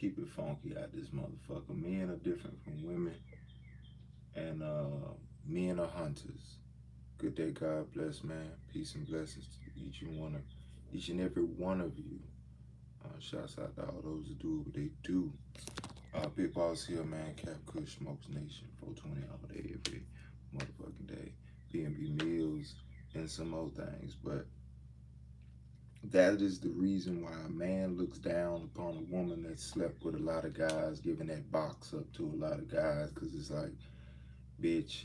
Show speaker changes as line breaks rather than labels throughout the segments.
Keep it funky out this motherfucker. Men are different from women, and men are hunters. Good day, God bless, man. Peace and blessings to each and every one of you. Shouts out to all those who do what they do. Big Boss here, man. Cap Kush Smokes Nation, 420 all day, every motherfucking day. B&B Meals and some more things, but that is the reason why a man looks down upon a woman that slept with a lot of guys, giving that box up to a lot of guys, because it's like, bitch,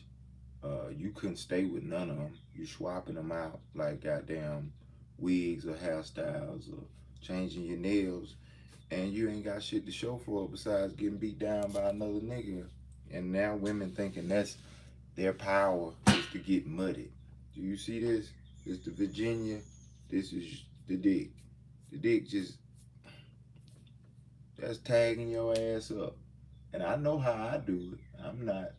you couldn't stay with none of them. You swapping them out like goddamn wigs or hairstyles or changing your nails, and you ain't got shit to show for it besides getting beat down by another nigga. And now women thinking that's their power is to get muddied. Do you see this? It's the Virginia. This is the dick. The dick just, that's tagging your ass up. And I know how I do it. I'm not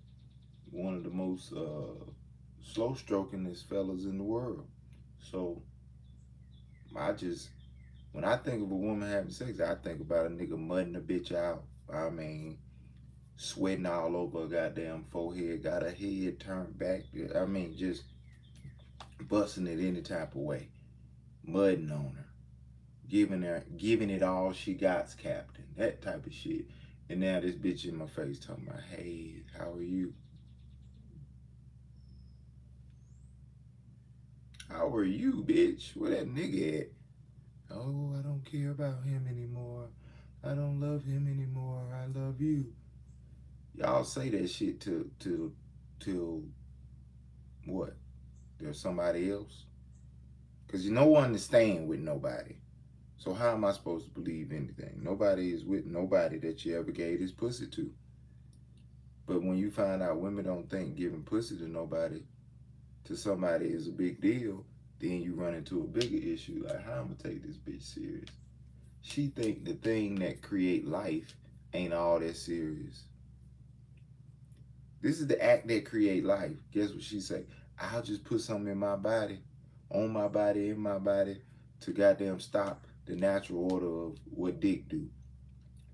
one of the most slow strokingest fellas in the world. So I just, when I think of a woman having sex, I think about a nigga mudding a bitch out. I mean, sweating all over her goddamn forehead, got her head turned back. I mean, just busting it any type of way, mudding on her, giving it all she got's, captain, that type of shit. And now this bitch in my face talking about, hey, how are you? How are you, bitch? Where that nigga at? Oh, I don't care about him anymore. I don't love him anymore. I love you. Y'all say that shit till what? There's somebody else? Because no one is staying with nobody. So how am I supposed to believe anything? Nobody is with nobody that you ever gave this pussy to. But when you find out women don't think giving pussy to nobody, to somebody is a big deal, then you run into a bigger issue. Like, how I'm gonna take this bitch serious? She think the thing that create life ain't all that serious. This is the act that create life. Guess what she say? I'll just put something in my body, on my body, in my body, to goddamn stop the natural order of what dick do.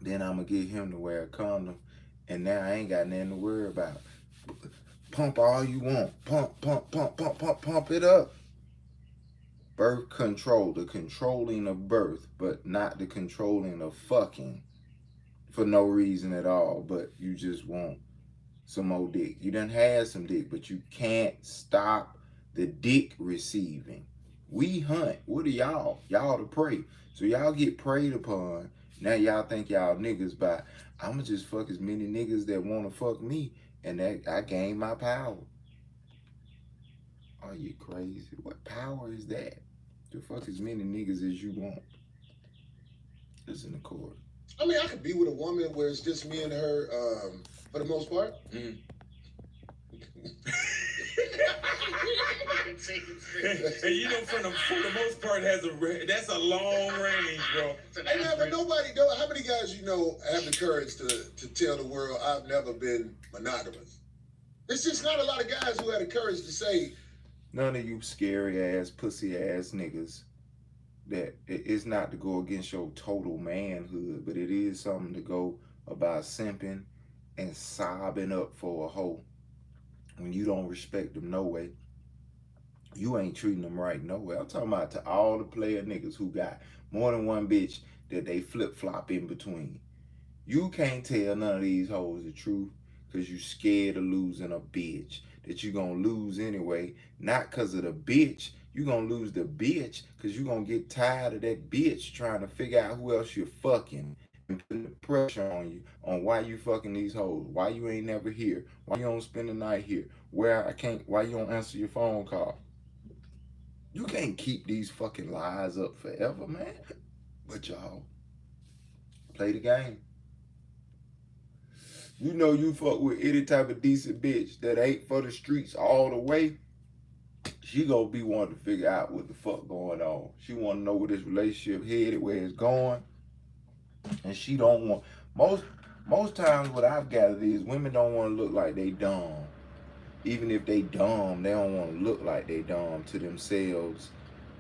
Then I'm gonna get him to wear a condom, and now I ain't got nothing to worry about. Pump all you want. Pump, pump, pump, pump, pump, pump it up. Birth control, the controlling of birth, but not the controlling of fucking for no reason at all, but you just want some more dick. You done had some dick, but you can't stop the dick receiving. We hunt. What are y'all? Y'all the prey. So y'all get preyed upon. Now y'all think y'all niggas by, I'ma just fuck as many niggas that wanna fuck me, and that I gain my power. Are you crazy? What power is that? To fuck as many niggas as you want. Listen to Corey.
I mean, I could be with a woman where it's just me and her, for the most part.
Mm. And you know, for the most part, that's a long range, bro.
Hey man, but nobody know. How many guys you know have the courage to tell the world I've never been monogamous? It's just not a lot of guys who had the courage to say.
None of you scary ass, pussy ass niggas. That it's not to go against your total manhood, but it is something to go about simping and sobbing up for a hoe when you don't respect them no way. You ain't treating them right no way. I'm talking about to all the player niggas who got more than one bitch that they flip-flop in between. You can't tell none of these hoes the truth because you scared of losing a bitch that you gonna lose anyway. Not because of the bitch. You gonna lose the bitch because you gonna get tired of that bitch trying to figure out who else you're fucking and putting the pressure on you on why you fucking these hoes, why you ain't never here, why you don't spend the night here, why you don't answer your phone call. You can't keep these fucking lies up forever, man. But y'all play the game. You know you fuck with any type of decent bitch that ain't for the streets all the way. She gonna be wanting to figure out what the fuck going on. She wanna know where this relationship headed, where it's going. And she don't want, most times what I've gathered is women don't want to look like they dumb. Even if they dumb, they don't want to look like they dumb to themselves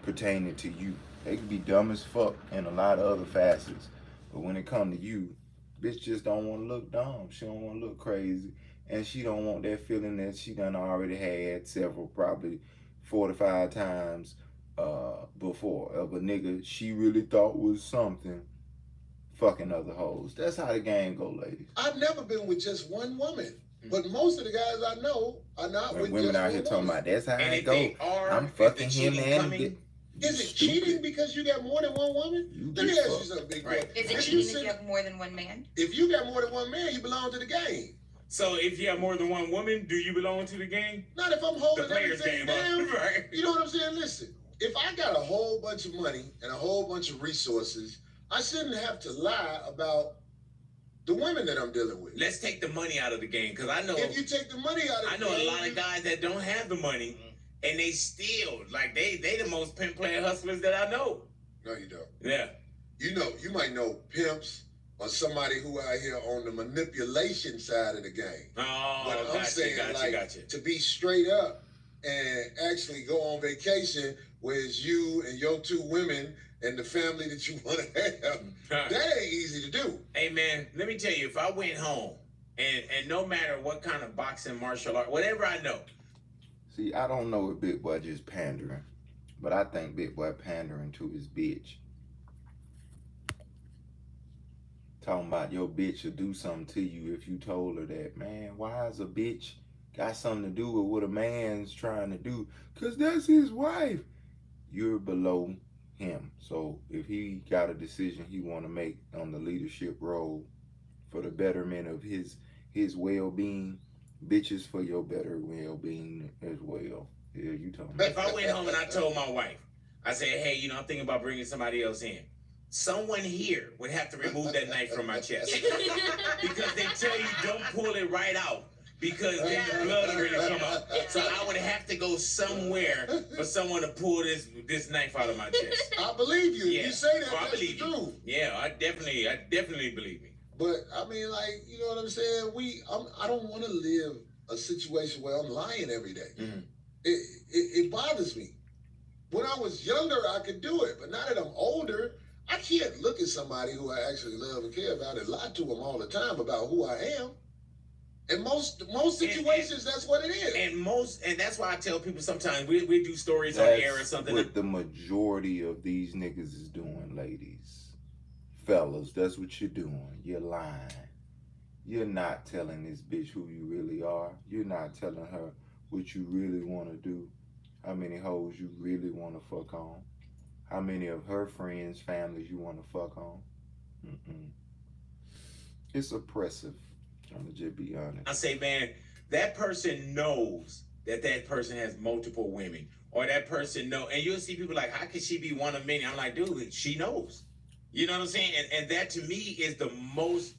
pertaining to you. They can be dumb as fuck in a lot of other facets. But when it come to you, Bitch just don't want to look dumb. She don't want to look crazy. And she don't want that feeling that she done already had several, probably 4 to 5 times before of a nigga she really thought was something fucking other hoes. That's how the game go, ladies.
I've never been with just one woman. But most of the guys I know are not
When
with
women
just
out
one
here talking
woman.
about that's how
And
it
if
go.
they are,
I'm
if
fucking
the
him
cheating
and
coming,
Is it cheating because you got more than one woman?
You
Let me
get
ask you
fucked.
something, big boy.
Right.
Is it
If
cheating if you have more than one man?
If you got more than one man, you belong to the game.
So if you have more than one woman, do you belong to the game?
Not if I'm
The
holding
players
everything
game,
down.
huh? Right.
You know what I'm saying? Listen, if I got a whole bunch of money and a whole bunch of resources, I shouldn't have to lie about the women that I'm dealing with.
Let's take the money out of the game, because I know
If you take the money out of
I
the
know
game,
a lot of guys that don't have the money, and they still like they the most pimp player hustlers that I know.
No, you don't.
Yeah.
You might know pimps or somebody who out here on the manipulation side of the game.
Oh,
But I'm saying,
gotcha.
to be straight up and actually go on vacation where it's you and your two women and the family that you want to have, that ain't easy to do.
Hey man, let me tell you, if I went home and no matter what kind of boxing, martial art, whatever I know.
See, I don't know if Big Boy just pandering, but I think Big Boy pandering to his bitch. Talking about your bitch will do something to you if you told her that. Man, why is a bitch got something to do with what a man's trying to do? Because that's his wife. You're below him. So if he got a decision he want to make on the leadership role for the betterment of his well-being, bitches for your better well-being as well. Yeah, you talking about.
If I went home and I told my wife, I said, hey, I'm thinking about bringing somebody else in. Someone here would have to remove that knife from my chest. Because they tell you don't pull it right out, because then the blood will really come out. So I would have to go somewhere for someone to pull this knife out of my chest.
I believe you.
Yeah.
You say that,
So I
that's
believe
the
you.
truth.
Yeah, I definitely believe me.
But I mean, like, you know what I'm saying? I don't want to live a situation where I'm lying every day.
Mm-hmm.
It bothers me. When I was younger, I could do it, but now that I'm older, I can't look at somebody who I actually love and care about and lie to them all the time about who I am. In most situations, that's what it is.
And that's why I tell people sometimes we do stories on
That's
air or something.
what the majority of these niggas is doing, ladies. Fellas, that's what you're doing. You're lying. You're not telling this bitch who you really are. You're not telling her what you really want to do. How many hoes you really want to fuck on. How many of her friends, families you want to fuck on. It's oppressive. I'm gonna just be honest.
I say, man, that person knows that person has multiple women, or that person know, and you'll see people like, how could she be one of many? I'm like, dude, she knows. You know what I'm saying? And that to me is the most,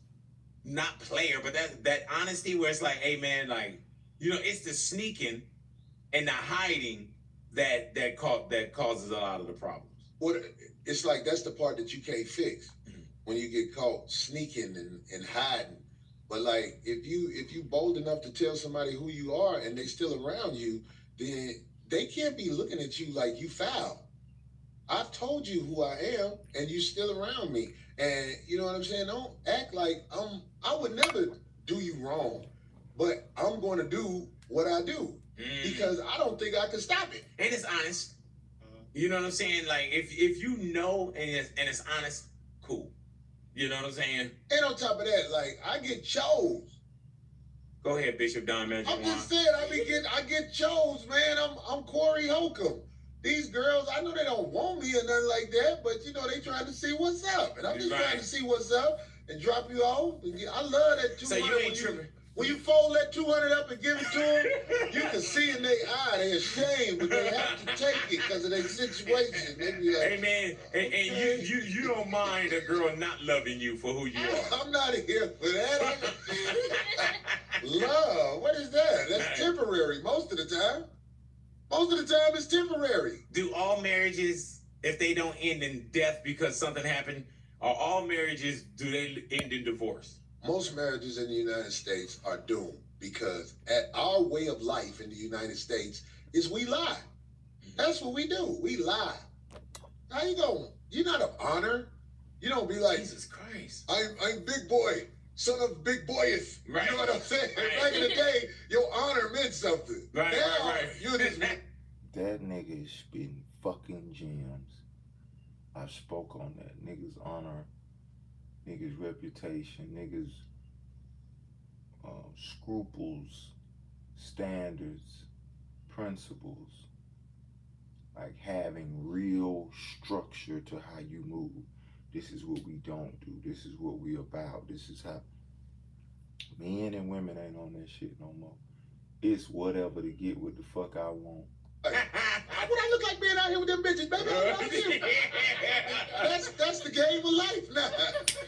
not player, but that honesty where it's like, hey man, like, it's the sneaking and the hiding that causes a lot of the problems.
Well, it's like that's the part that you can't fix when you get caught sneaking and hiding. But like if you bold enough to tell somebody who you are and they still around you, then they can't be looking at you like you foul. I've told you who I am and you still around me. And you know what I'm saying? Don't act like I would never do you wrong, but I'm going to do what I do because I don't think I can stop it.
And it's honest. You know what I'm saying? Like if you know and it's honest, cool. You know what I'm saying?
And on top of that, like I get chose.
Go ahead, Bishop Don Magic
I'm just saying, I get chose, man. I'm Corey Holcomb. These girls, I know they don't want me or nothing like that, but they trying to see what's up, and I'm just trying to see what's up and drop you off. I love that 200.
So you ain't tripping.
When you fold that 200 up and give it to them, you can see in their eye they're ashamed, but they have to take it because of their situation. They be like,
hey man, and you don't mind a girl not loving you for who you are.
I'm not here for that. Love, what is that? That's temporary most of the time. Most of the time it's temporary.
Do all marriages, if they don't end in death because something happened, or all marriages, do they end in divorce?
Most marriages in the United States are doomed because at our way of life in the United States is we lie. That's what we do. We lie. How you going? You're not of honor. You don't be like,
Jesus Christ.
I'm big boy, son of big boyeth.
Right.
You know what I'm saying?
Right.
Back in the day, your honor meant something.
Right,
now,
right.
you just
That nigga is spitting fucking gems. I spoke on that. Niggas honor, niggas reputation, niggas scruples, standards, principles. Like having real structure to how you move. This is what we don't do. This is what we about. This is how men and women ain't on that shit no more. It's whatever to get what the fuck I want.
what I look like being out here with them bitches, baby? That's the game of life now.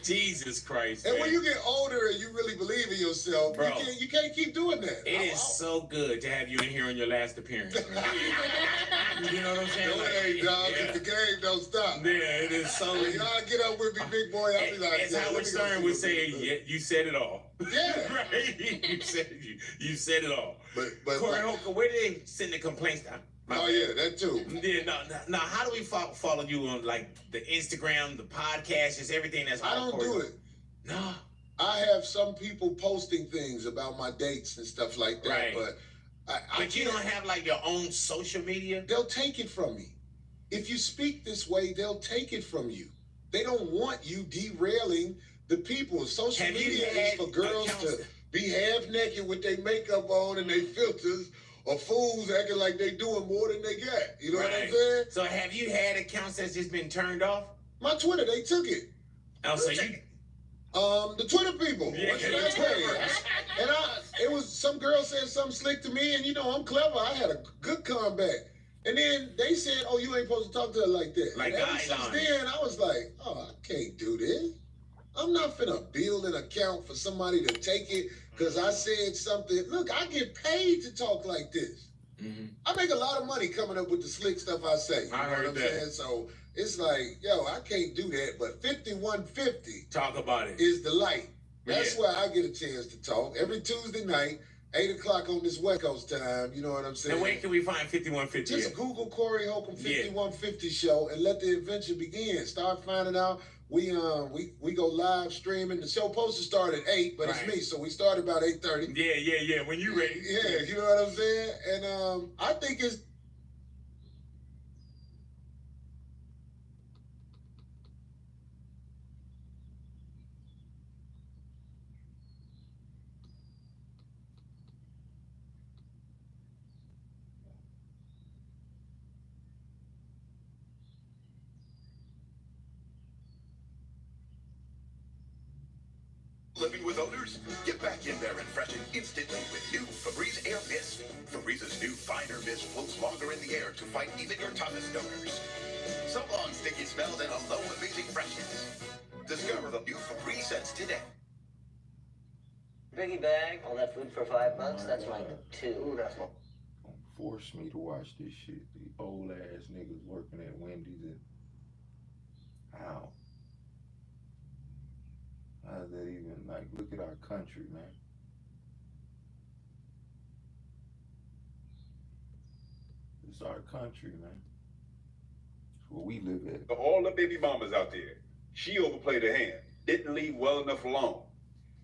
Jesus Christ.
And
man.
when you get older and you really believe in yourself,
Bro,
you can't keep doing that.
It is so good to have you in here on your last appearance. Man. You know what I'm saying?
No, it ain't, dog.
Yeah.
The game don't stop.
Yeah, it is so.
When y'all get up with me, big boy, I'll be like,
as Howard Stern would say, yeah, you said it all.
Yeah.
Right? You said it all.
But
Corey Holcomb, where did they send the complaints down?
Oh yeah, that too.
Yeah, no. How do we follow you on like the Instagram, the podcast, just everything that's?
I don't do it.
No.
I have some people posting things about my dates and stuff like that,
Right.
but
But you don't have like your own social media?
They'll take it from me. If you speak this way, they'll take it from you. They don't want you derailing the people. Social media is for girls to be half naked with their makeup on and their filters, or fools acting like they doing more than they got. You know what I'm saying?
So have you had accounts that's just been turned off?
My Twitter, they took it.
Oh, so you...
The Twitter people.
Yeah,
What should I say? And it was some girl said something slick to me, and you know I'm clever. I had a good comeback. And then they said, "Oh, you ain't supposed to talk to her like that."
Like
and ever since then, I was like, "Oh, I can't do this. I'm not finna build an account for somebody to take it because I said something. Look, I get paid to talk like this.
Mm-hmm.
I make a lot of money coming up with the slick stuff I say.
I heard that.
Saying? So it's like, yo, I can't do that. But 5150
talk about it
is the light. That's where I get a chance to talk every Tuesday night, 8 o'clock on this West Coast time. You know what I'm saying?
And where can we find 5150?
Just Google Corey Holcomb 5150 show and let the adventure begin. Start finding out. We go live streaming. The show supposed to start at 8, but it's me, so we start about 8:30.
Yeah. When you ready.
Yeah, you know what I'm saying? And I think it's
living with odors? Get back in there and freshen instantly with new Febreze Air Mist. Febrez's new finer mist floats longer in the air to fight even your toughest odors. So long, sticky smells and a low amazing freshness. Discover the new Febreze scents today.
Biggie bag, all that food for $5, that's my two. That's my...
Don't force me to watch this shit. The old ass niggas working at Wendy's and how? How's that even, like, look at our country, man. It's our country, man. It's where we live at.
All the baby mamas out there, she overplayed her hand, didn't leave well enough alone.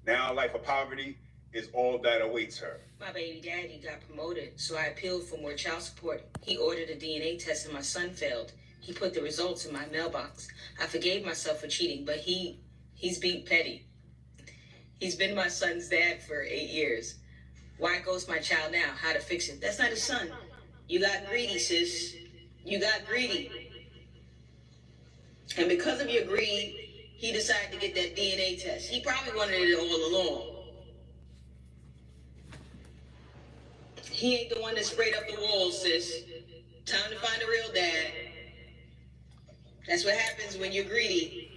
Now life of poverty is all that awaits her.
My baby daddy got promoted, so I appealed for more child support. He ordered a DNA test and my son failed. He put the results in my mailbox. I forgave myself for cheating, but he's being petty. He's been my son's dad for 8 years. Why ghost my child now? How to fix it? That's not his son. You got greedy, sis. You got greedy. And because of your greed, he decided to get that DNA test. He probably wanted it all along. He ain't the one that sprayed up the walls, sis. Time to find a real dad. That's what happens when you're greedy.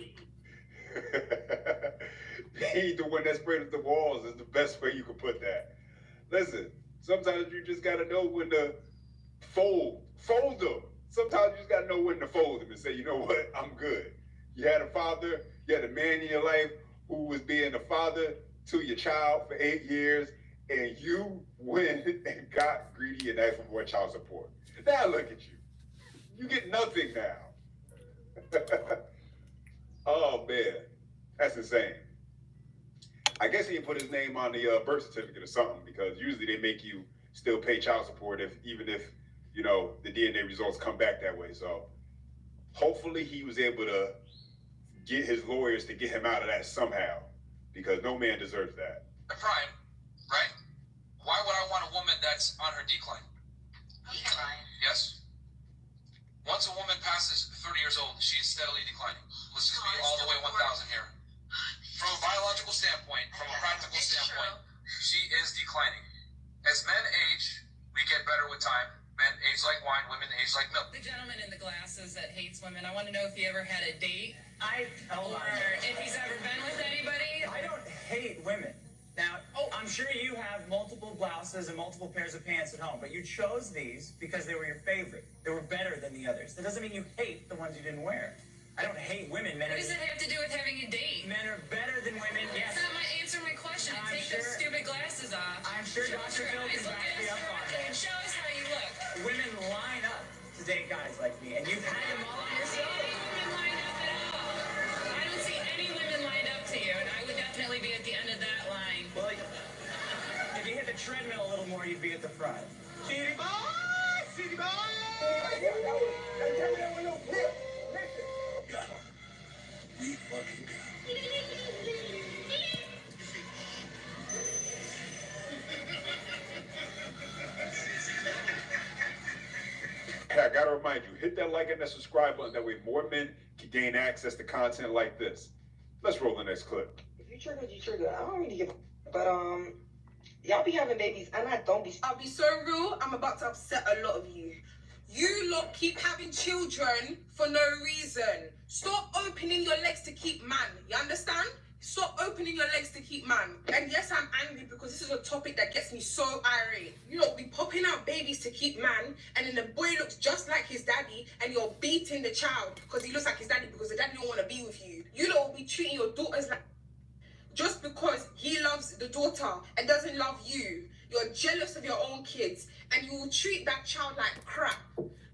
He ain't the one that sprayed up the walls is the best way you could put that. Listen, sometimes you just gotta know when to fold them. Sometimes you just gotta know when to fold them and say, you know what, I'm good. You had a father, you had a man in your life who was being a father to your child for 8 years, and you went and got greedy and asked for more child support. Now look at you. You get nothing now. Oh man, that's insane. I guess he didn't put his name on the birth certificate or something, because usually they make you still pay child support even if the DNA results come back that way. So hopefully he was able to get his lawyers to get him out of that somehow, because no man deserves that.
Brian, right? Why would I want a woman that's on her decline?
Okay, Ryan.
Yes? Once a woman passes 30 years old, she's steadily declining. Let's just be all the way 1,000 here. From a biological standpoint, from a practical standpoint, she is declining. As men age, we get better with time. Men age like wine, women age like milk.
The gentleman in the glasses that hates women, I want to know if he ever had a date,
Or
if he's ever been with anybody.
I don't hate women. Now, I'm sure you have multiple blouses and multiple pairs of pants at home, but you chose these because they were your favorite. They were better than the others. That doesn't mean you hate the ones you didn't wear. I don't hate women.
What does it have to do with having a date?
Men are better than women. Yes.
That's not my answer my question. Take those stupid glasses off.
I'm sure Dr. Phil can back me up on that.
And show us how you look.
Women line up to date guys like me, and you've had them all on your
See
side.
any women lined up at all? I don't see any women lined up to you, and I would definitely be at the end of that line.
Well, if you hit the treadmill a little more, you'd be at the front. City boy! City boy!
We fucking
Hey, I gotta remind you, hit that like and that subscribe button. That way more men can gain access to content like this. Let's roll the next clip.
If you trigger, you trigger. I don't really give a but y'all be having babies and I don't be.
I'll be so real, I'm about to upset a lot of you. You lot keep having children for no reason. Stop opening your legs to keep man. You understand? Stop opening your legs to keep man. And yes, I'm angry because this is a topic that gets me so irate. You lot be popping out babies to keep man, and then the boy looks just like his daddy, and you're beating the child because he looks like his daddy because the daddy don't want to be with you. You lot will be treating your daughters like... Just because he loves the daughter and doesn't love you, you're jealous of your own kids, and you will treat that child like crap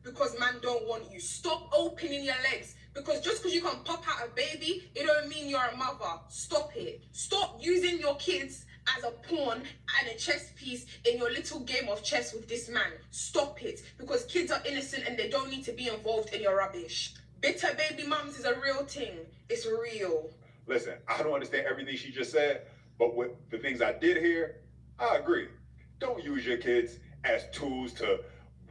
because man don't want you. Stop opening your legs, because just because you can pop out a baby, it don't mean you're a mother. Stop it. Stop using your kids as a pawn and a chess piece in your little game of chess with this man. Stop it, because kids are innocent and they don't need to be involved in your rubbish. Bitter baby mums is a real thing. It's real.
Listen, I don't understand everything she just said, but with the things I did hear, I agree. Don't use your kids as tools to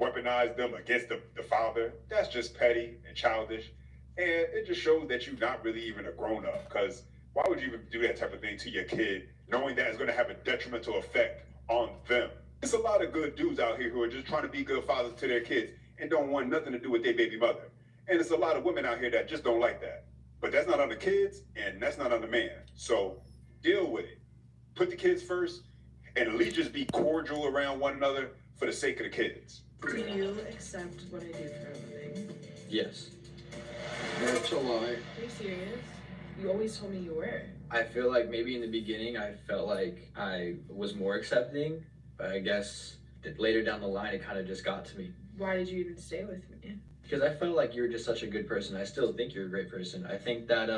weaponize them against the father. That's just petty and childish. And it just shows that you're not really even a grown-up, because why would you even do that type of thing to your kid, knowing that it's going to have a detrimental effect on them? There's a lot of good dudes out here who are just trying to be good fathers to their kids and don't want nothing to do with their baby mother. And there's a lot of women out here that just don't like that. But that's not on the kids, and that's not on the man. So deal with it. Put the kids first, and at least just be cordial around one another for the sake of the kids.
Do you accept what I do for a living?
Yes.
That's a lie. Are you serious? You always told me you were.
I feel like maybe in the beginning I felt like I was more accepting, but I guess that later down the line it kind of just got to me.
Why did you even stay with me?
Because I felt like you were just such a good person. I still think you're a great person. I think that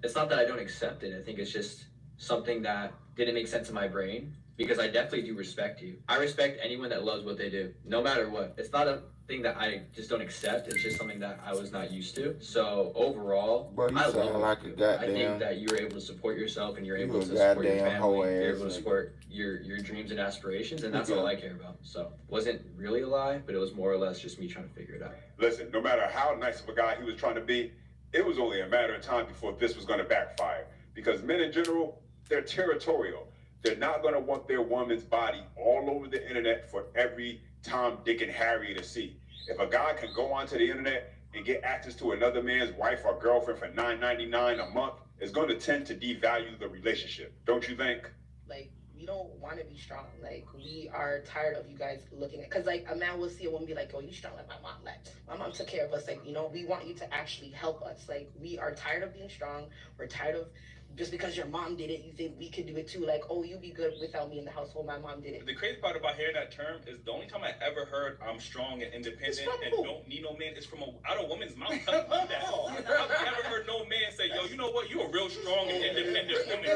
it's not that I don't accept it. I think it's just something that didn't make sense in my brain, because I definitely do respect you. I respect anyone that loves what they do, no matter what. It's not a thing that I just don't accept. It's just something that I was not used to. So overall,
Bro, you
I
sound
love
like a
you.
goddamn...
I think that you're able to support yourself, and you're
You
able
a
to support your
goddamn hoe
family. You're
ass
able to
nigga.
support your dreams and aspirations, and that's
Yeah.
all I care about. So wasn't really a lie, but it was more or less just me trying to figure it out.
Listen, no matter how nice of a guy he was trying to be, it was only a matter of time before this was going to backfire. Because men in general, they're territorial. They're not going to want their woman's body all over the internet for every Tom, Dick, and Harry to see. If a guy can go onto the internet and get access to another man's wife or girlfriend for $9.99 a month, it's going to tend to devalue the relationship. Don't you think?
Like, we don't want to be strong. Like, we are tired of you guys looking at, because like a man will see a woman be like, oh, you strong like my mom. Like, my mom took care of us. Like, you know, we want you to actually help us. Like, we are tired of being strong. We're tired of just because your mom did it, you think we could do it too. Like, oh, you be good without me in the household. My mom did it.
The crazy part about hearing that term is the only time I ever heard I'm strong and independent and don't need no man is from out of a woman's mouth. I've never heard no man say, yo, you know what? You're a real strong and independent woman.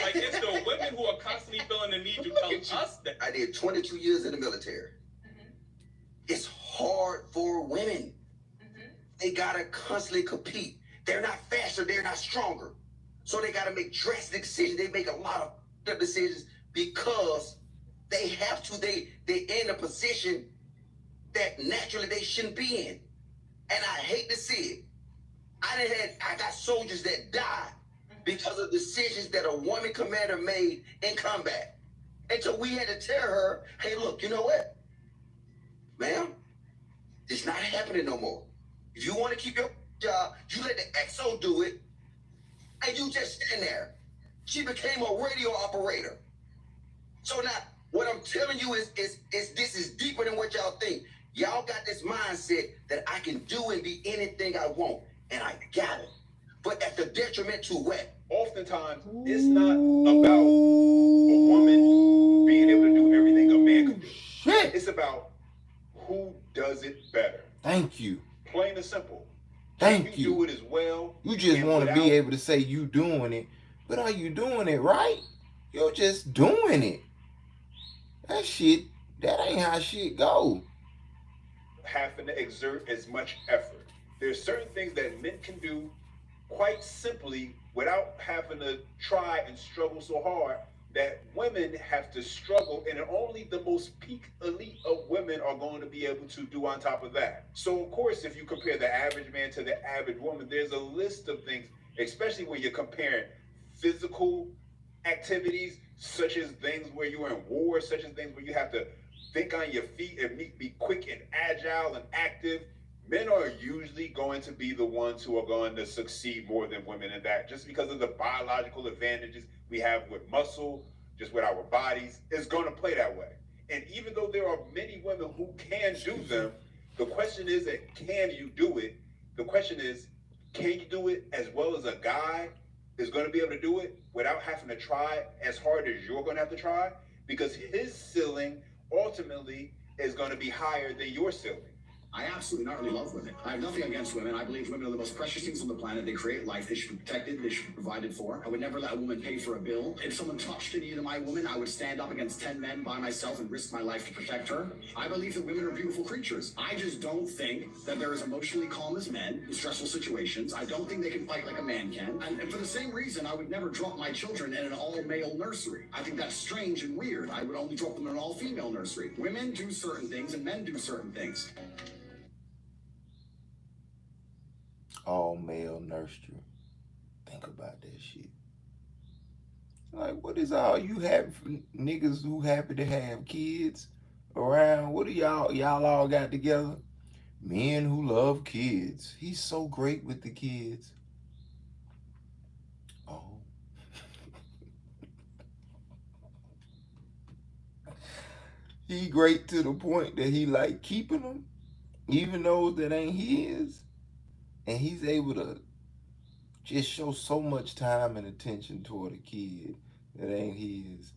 Like, it's the women who are constantly feeling the need to tell us that.
I did 22 years in the military. It's hard for women. They gotta constantly compete. They're not faster, they're not stronger. So they gotta make drastic decisions. They make a lot of decisions because they have to. They're in a position that naturally they shouldn't be in. And I hate to see it. I got soldiers that died because of decisions that a woman commander made in combat. And so we had to tell her, hey, look, you know what? Ma'am, it's not happening no more. If you want to keep your job, you let the XO do it, and you just stand there. She became a radio operator. So now, what I'm telling you is this is deeper than what y'all think. Y'all got this mindset that I can do and be anything I want, and I got it. But at the detriment to what?
Oftentimes, it's not about a woman being able to do everything a man can do.
Shit.
It's about who does it better.
Thank you.
Plain and simple.
Thank you.
Do it as well.
You just want to be able to say you doing it, but are you doing it right? You're just doing it. That ain't how shit go.
Having to exert as much effort. There's certain things that men can do quite simply without having to try and struggle so hard that women have to struggle, and only the most peak elite of women are going to be able to do on top of that. So of course, if you compare the average man to the average woman, there's a list of things, especially when you're comparing physical activities, such as things where you're in war, such as things where you have to think on your feet and be quick and agile and active. Men are usually going to be the ones who are going to succeed more than women in that, just because of the biological advantages we have with muscle, just with our bodies. It's going to play that way. And even though there are many women who can do them, the question is that can you do it? The question is, can you do it as well as a guy is going to be able to do it without having to try as hard as you're going to have to try? Because his ceiling ultimately is going to be higher than your ceiling.
I absolutely not really love women. I have nothing against women. I believe women are the most precious things on the planet. They create life. They should be protected. They should be provided for. I would never let a woman pay for a bill. If someone touched any of my women, I would stand up against 10 men by myself and risk my life to protect her. I believe that women are beautiful creatures. I just don't think that they're as emotionally calm as men in stressful situations. I don't think they can fight like a man can. And for the same reason, I would never drop my children in an all-male nursery. I think that's strange and weird. I would only drop them in an all-female nursery. Women do certain things and men do certain things.
All male nursery. Think about that shit. Like, what is all you have niggas who happy to have kids around? What do y'all all got together? Men who love kids. He's so great with the kids. Oh. He great to the point that he like keeping them, even those that ain't his. And he's able to just show so much time and attention toward a kid that ain't his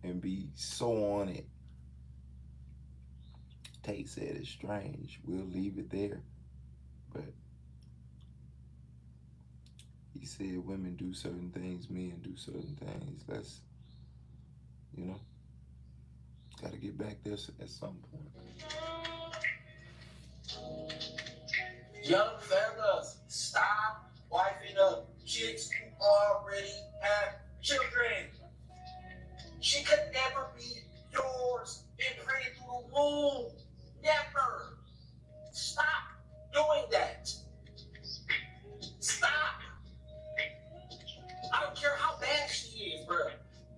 and be so on it. Tate said it's strange. We'll leave it there. But he said women do certain things, men do certain things. Let's, gotta get back there at some point.
Young fellas, stop wifing up chicks who already have children. She could never be yours imprinted through the womb. Never. Stop doing that. Stop. I don't care how bad she is, bro.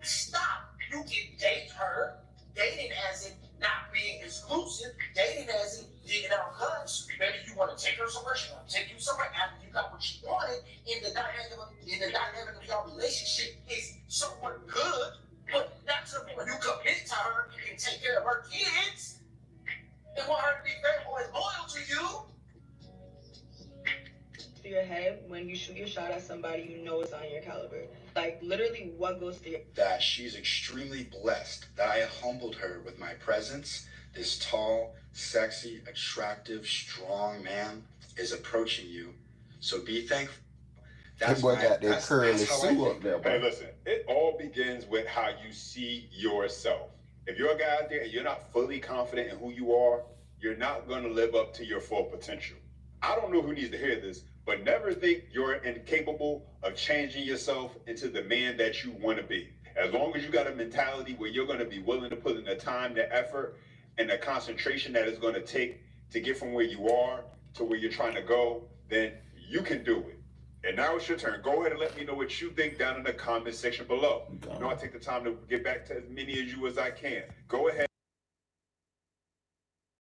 Stop. You can date her. Dating as in not being exclusive. Dating as in digging out guns. Maybe you want to take her somewhere. She want to take you somewhere after you got what you wanted. In the dynamic of your relationship is somewhat good, but not to the point where you commit to her and take care of her kids and want her to be faithful and loyal to you.
To your head, when you shoot your shot at somebody, you know it's on your caliber. Like, literally, what goes through?
That she's extremely blessed, that I humbled her with my presence. This tall, sexy, attractive, strong man is approaching you. So be thankful.
That boy got that curly Sue up there,
Hey,
boy.
listen, it all begins with how you see yourself. If you're a guy out there and you're not fully confident in who you are, you're not going to live up to your full potential. I don't know who needs to hear this, but never think you're incapable of changing yourself into the man that you want to be. As long as you got a mentality where you're going to be willing to put in the time, the effort, and the concentration that it's going to take to get from where you are to where you're trying to go, then you can do it. And now it's your turn. Go ahead and let me know what you think down in the comment section below. You know, I take the time to get back to as many of you as I can. Go ahead.